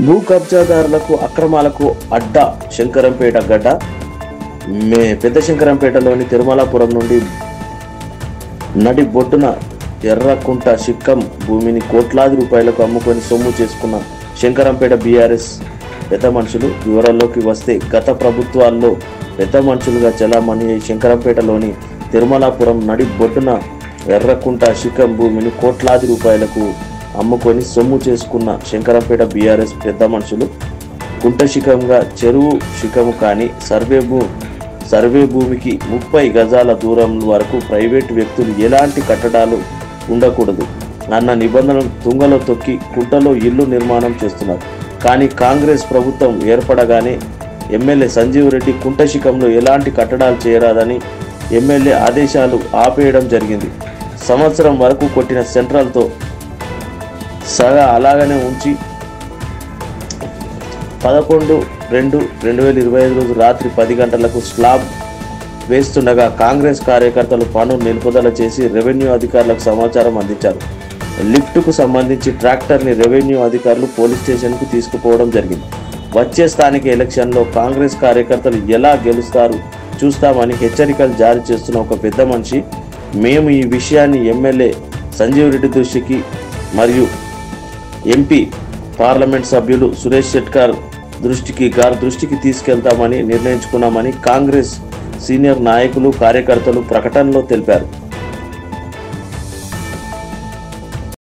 భూ కబ్జాదారులకు అక్రమాలకు అడ్డా శంకరంపేట గడ్డ. పెద్ద శంకరంపేటలోని తిరుమలాపురం నుండి నడి బొడ్డున ఎర్రకుంట శిక్కం భూమిని కోట్లాది రూపాయలకు అమ్ముకొని సొమ్ము చేసుకున్న శంకరంపేట బీఆర్ఎస్ పెద్ద మనుషులు. వివరాల్లోకి వస్తే గత ప్రభుత్వాల్లో పెద్ద మనుషులుగా చలామణి శంకరంపేటలోని తిరుమలాపురం నడి బొడ్డున ఎర్రకుంట శిఖం భూమిని కోట్లాది రూపాయలకు అమ్ముకొని సొమ్ము చేసుకున్న శంకరంపేట బీఆర్ఎస్ పెద్ద మనుషులు కుంట శిఖంగా చెరువు శిఖము కానీ సర్వే భూమికి 30 గజాల దూరం వరకు ప్రైవేటు వ్యక్తులు ఎలాంటి కట్టడాలు ఉండకూడదు అన్న నిబంధనలు తుంగలో తొక్కి కుంటలో ఇల్లు నిర్మాణం చేస్తున్నారు. కానీ కాంగ్రెస్ ప్రభుత్వం ఏర్పడగానే ఎమ్మెల్యే సంజీవ్ రెడ్డి కుంట శిఖంలో ఎలాంటి కట్టడాలు చేయరాదని ఎమ్మెల్యే ఆదేశాలు ఆపేయడం జరిగింది. సంవత్సరం వరకు కొట్టిన సెంట్రల్తో సగా అలాగనే ఉంచి 11/2/2025 రోజు రాత్రి 10 గంటలకు స్లాబ్ వేస్తుండగా కాంగ్రెస్ కార్యకర్తలు పనులు నిలుపుదల చేసి రెవెన్యూ అధికారులకు సమాచారం అందించారు. లిఫ్ట్కు సంబంధించి ట్రాక్టర్ని రెవెన్యూ అధికారులు పోలీస్ స్టేషన్కు తీసుకుపోవడం జరిగింది. వచ్చే స్థానిక ఎలక్షన్లో కాంగ్రెస్ కార్యకర్తలు ఎలా గెలుస్తారు చూస్తామని హెచ్చరికలు జారీ చేస్తున్న ఒక పెద్ద మనిషి, మేము ఈ విషయాన్ని ఎమ్మెల్యే సంజీవ్ రెడ్డి దృష్టికి మరియు ఎంపీ పార్లమెంట్ సభ్యులు సురేష్ షెట్కర్ దృష్టికి తీసుకెళ్తామని నిర్ణయించుకున్నామని కాంగ్రెస్ సీనియర్ నాయకులు కార్యకర్తలు ప్రకటనలో తెలిపారు.